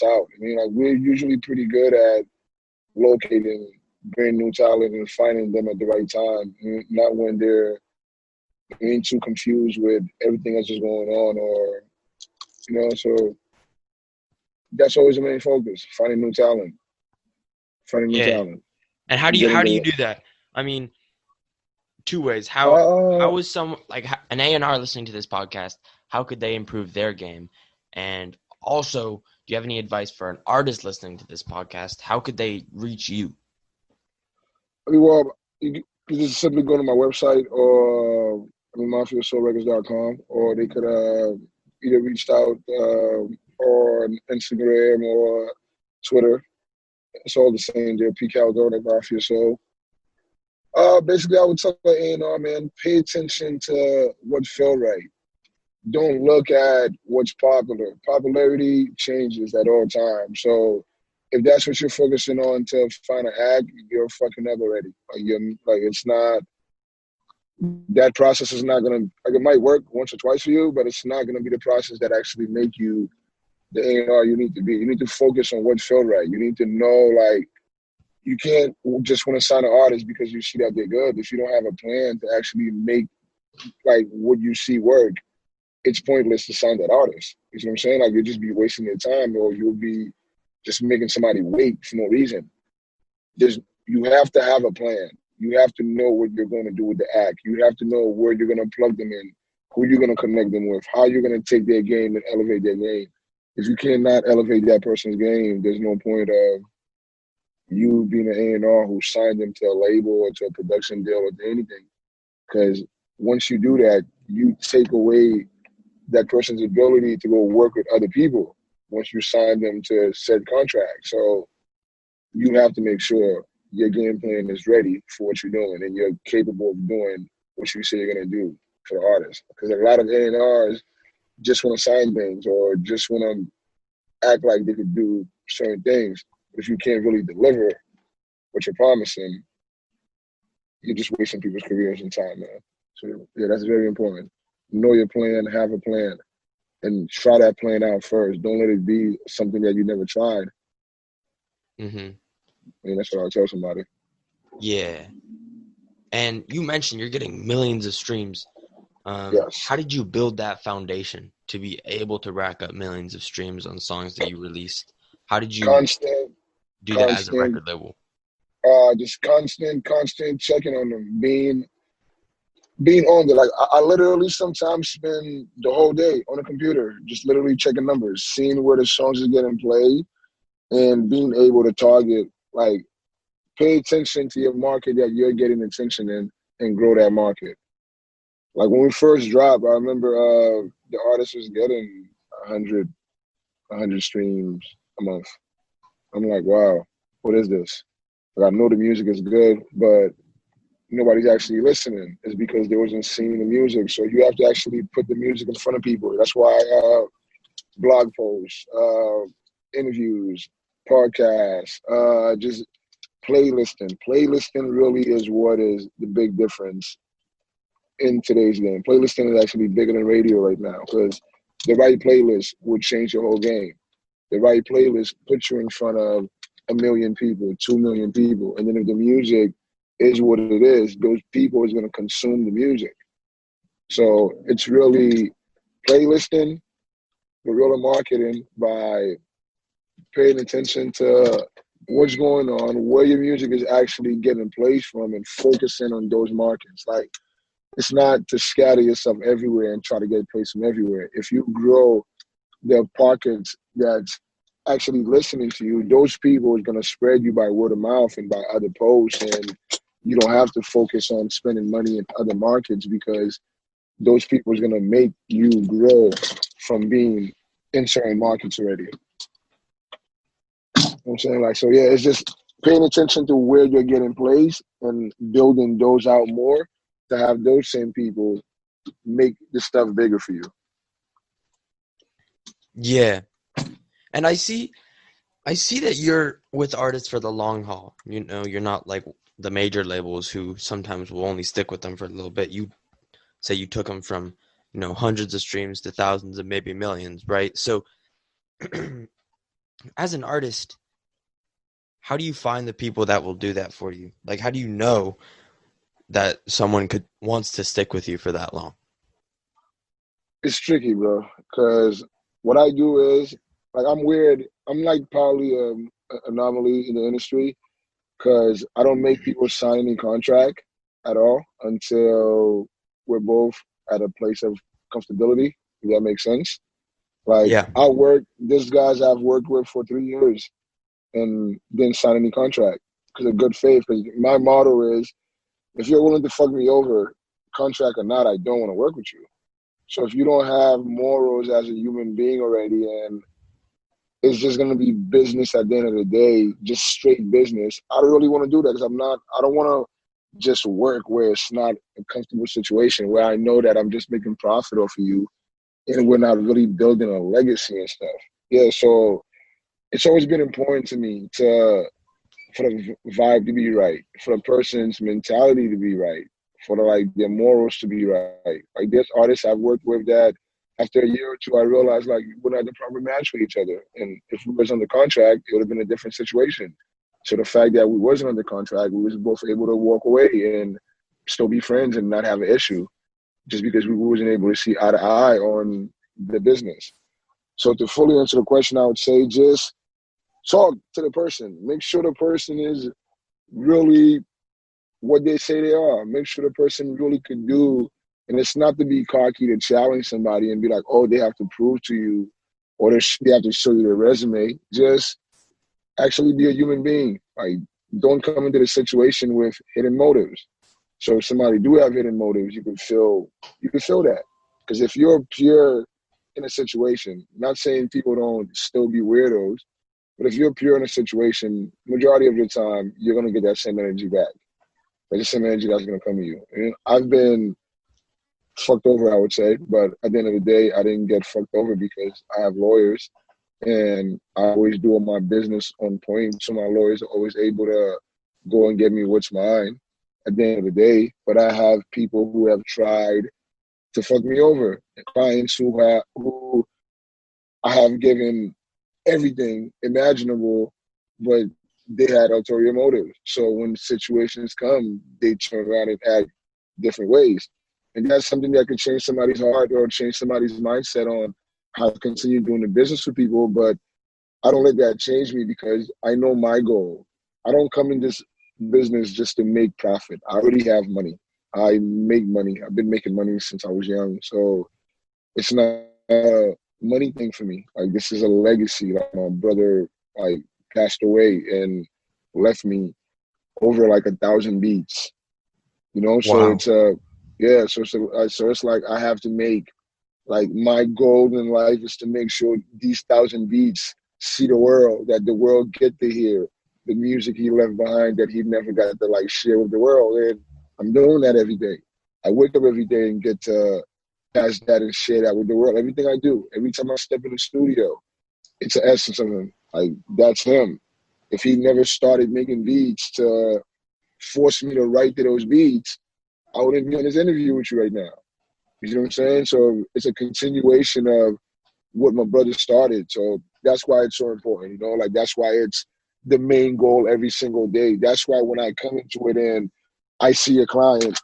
out. I mean, like, we're usually pretty good at locating brand new talent and finding them at the right time, not when they're being too confused with everything else that's going on, or so that's always the main focus: finding new Yeah. talent, And and how getting do you the. do that? I mean, two ways. Uh, How is an A&R listening to this podcast? How could they improve their game? And also, do you have any advice for an artist listening to this podcast? How could they reach you? well, you just simply go to my website, or mafiasoulrecords.com, or they could either reached out on Instagram or Twitter. It's all the same. They're P. Kaldone at Mafia Soul. Basically, I would tell the A&R, man, pay attention to what felt right. Don't look at what's popular. Popularity changes at all times. So if that's what you're focusing on to find an act, you're fucking up already. It's not. That process is not gonna. Like, it might work once or twice for you, but it's not gonna be the process that actually make you the A&R you need to be. You need to focus on what felt right. You need to know, like, you can't just want to sign an artist because you see that they're good. If you don't have a plan to actually make, like, what you see work, it's pointless to sign that artist. You know what I'm saying? Like, you'll just be wasting your time, or you'll be just making somebody wait for no reason. You have to have a plan. You have to know what you're going to do with the act. You have to know where you're going to plug them in, who you're going to connect them with, how you're going to take their game and elevate their game. If you cannot elevate that person's game, there's no point of you being an A&R who signed them to a label or to a production deal or to anything. Because once you do that, you take away that person's ability to go work with other people once you sign them to said contract. So you have to make sure your game plan is ready for what you're doing and you're capable of doing what you say you're going to do for the artist. Because a lot of A&Rs just want to sign things or just want to act like they could do certain things. But if you can't really deliver what you're promising, you're just wasting people's careers and time, man. So, yeah, that's very important. Know your plan, have a plan, and try that plan out first. Don't let it be something that you never tried. Mm-hmm. I mean, that's what I'll tell somebody. Yeah. And you mentioned you're getting millions of streams. Yes. How did you build that foundation to be able to rack up millions of streams on songs that you released? How did you do that as a Constant, record label? just constant checking on them, being on there. Like, I literally sometimes spend the whole day on a computer, just literally checking numbers, seeing where the songs are getting played, and being able to target, like, pay attention to your market that you're getting attention in and grow that market. Like, when we first dropped, I remember the artist was getting 100 streams a month. I'm like, wow, what is this? Like, I know the music is good, but nobody's actually listening. It's because they wasn't seeing the music. So you have to actually put the music in front of people. That's why blog posts, interviews, podcasts, just playlisting. Playlisting really is what is the big difference in today's game. Playlisting is actually bigger than radio right now because the right playlist would change your whole game. The right playlist puts you in front of 1 million people, 2 million people. And then if the music is what it is, those people is going to consume the music. So it's really playlisting, guerrilla marketing by paying attention to what's going on, where your music is actually getting placed from, and focusing on those markets. Like, it's not to scatter yourself everywhere and try to get placed from everywhere. If you grow the pockets that's actually listening to you, those people is going to spread you by word of mouth and by other posts, and you don't have to focus on spending money in other markets because those people is going to make you grow from being in certain markets already. You know what I'm saying? Like, so yeah, it's just paying attention to where you're getting placed and building those out more to have those same people make the stuff bigger for you. Yeah. And I see that you're with artists for the long haul. You know, you're not like the major labels who sometimes will only stick with them for a little bit. You say you took them from, hundreds of streams to thousands and maybe millions, right? So as an artist, how do you find the people that will do that for you? Like, how do you know that someone wants to stick with you for that long? It's tricky, bro, because what I do is, like, I'm weird. I'm like probably an anomaly in the industry because I don't make people sign any contract at all until we're both at a place of comfortability. If that makes sense. Like, Yeah. there's guys I've worked with for 3 years and didn't sign any contract because of good faith. Because my motto is, if you're willing to fuck me over, contract or not, I don't want to work with you. So if you don't have morals as a human being already, and it's just gonna be business at the end of the day, just straight business, I don't really want to do that because I don't want to just work where it's not a comfortable situation where I know that I'm just making profit off of you and we're not really building a legacy and stuff. Yeah, so it's always been important to me for the vibe to be right, for the person's mentality to be right, for their morals to be right. Like there's artists I've worked with that after a year or two, I realized like we're not the proper match for each other. And if we was under contract, it would have been a different situation. So the fact that we wasn't under contract, we was both able to walk away and still be friends and not have an issue just because we wasn't able to see eye to eye on the business. So to fully answer the question, I would say just talk to the person. Make sure the person is really what they say they are. Make sure the person really could do, and it's not to be cocky to challenge somebody and be like, oh, they have to prove to you or they have to show you their resume. Just actually be a human being. Like, don't come into the situation with hidden motives. So if somebody do have hidden motives, you can feel that. Because if you're pure in a situation, not saying people don't still be weirdos, but if you're pure in a situation, majority of your time, you're gonna get that same energy back. Like the same energy that's gonna come to you. And I've been fucked over, I would say, but at the end of the day, I didn't get fucked over because I have lawyers and I always do all my business on point. So my lawyers are always able to go and get me what's mine at the end of the day. But I have people who have tried to fuck me over, clients who I have given everything imaginable, but they had ulterior motives. So when situations come, they turn around and act different ways. And that's something that could change somebody's heart or change somebody's mindset on how to continue doing the business with people. But I don't let that change me because I know my goal. I don't come in this business just to make profit. I already have money. I make money. I've been making money since I was young. So it's not a money thing for me. Like this is a legacy. Like my brother like passed away and left me over like 1,000 beats. You know, so Wow. it's yeah. So it's like I have to make like my goal in life is to make sure these 1,000 beats see the world, that the world get to hear the music he left behind that he never got to like share with the world. And I'm doing that every day. I wake up every day and get to pass that and share that with the world. Everything I do, every time I step in the studio, it's an essence of him. Like that's him. If he never started making beats to force me to write to those beats, I wouldn't be on this interview with you right now. You know what I'm saying? So it's a continuation of what my brother started. So that's why it's so important, you know, like that's why it's the main goal every single day. That's why when I come into it and I see a client,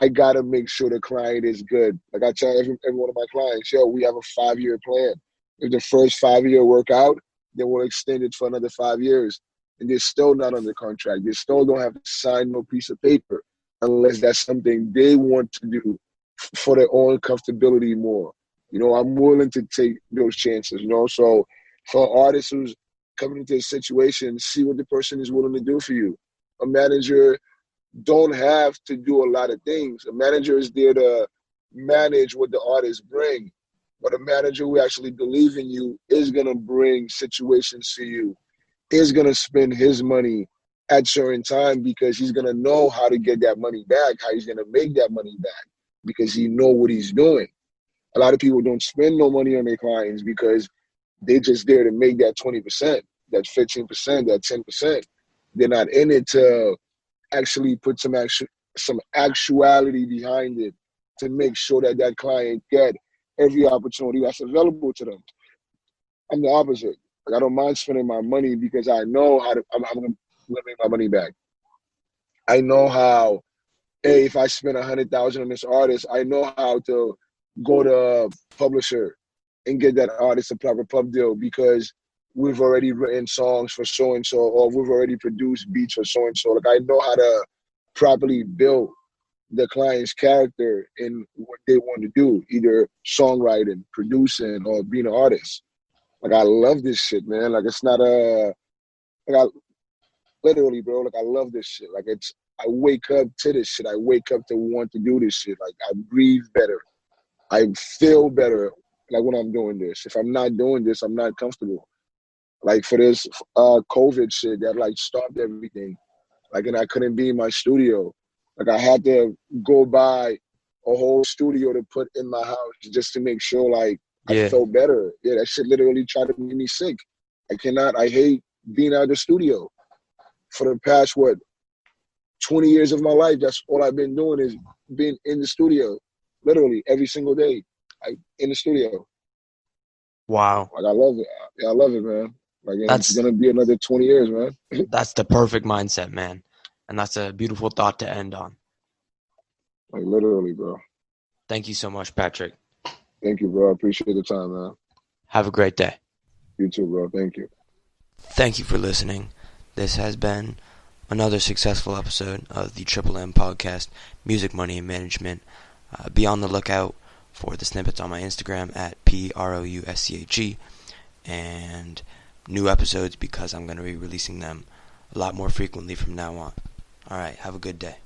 I gotta make sure the client is good. Like I tell every one of my clients, yo, we have a 5-year plan. If the first 5 year work out, then we'll extend it for another 5 years. And they're still not under contract. They still don't have to sign no piece of paper unless that's something they want to do for their own comfortability more. You know, I'm willing to take those chances, you know. So for an artist who's coming into a situation, see what the person is willing to do for you. A manager don't have to do a lot of things. A manager is there to manage what the artists bring. But a manager who actually believes in you is gonna bring situations to you, is gonna spend his money at certain time because he's gonna know how to get that money back, how he's gonna make that money back because he know what he's doing. A lot of people don't spend no money on their clients because they just there to make that 20%, that 15%, that 10%. They're not in it to actually put some actuality behind it to make sure that that client get every opportunity that's available to them. I'm the opposite. Like, I don't mind spending my money because I know I'm gonna make my money back. I know how. Hey, if I spend 100,000 on this artist, I know how to go to a publisher and get that artist a proper pub deal because we've already written songs for so and so, or we've already produced beats for so and so. Like, I know how to properly build the client's character in what they want to do, either songwriting, producing, or being an artist. Like, I love this shit, man. Like, it's not a like I literally, bro. Like, I love this shit. Like, I wake up to this shit. I wake up to want to do this shit. Like, I breathe better. I feel better. Like, when I'm doing this. If I'm not doing this, I'm not comfortable. Like, for this COVID shit that like stopped everything. Like, and I couldn't be in my studio. Like, I had to go buy a whole studio to put in my house just to make sure like I Yeah. felt better. Yeah, that shit literally tried to make me sick. I hate being out of the studio. For the past 20 years of my life, that's all I've been doing is being in the studio. Literally every single day. In the studio. Wow. Like, I love it. Yeah, I love it, man. Like, and it's That's gonna be another 20 years, man. that's the perfect mindset, man. And that's a beautiful thought to end on. Like, literally, bro. Thank you so much, Patrick. Thank you, bro. I appreciate the time, man. Have a great day. You too, bro. Thank you. Thank you for listening. This has been another successful episode of the Triple M podcast, Music, Money, and Management. Be on the lookout for the snippets on my Instagram at PROUSCHE and new episodes because I'm going to be releasing them a lot more frequently from now on. All right, have a good day.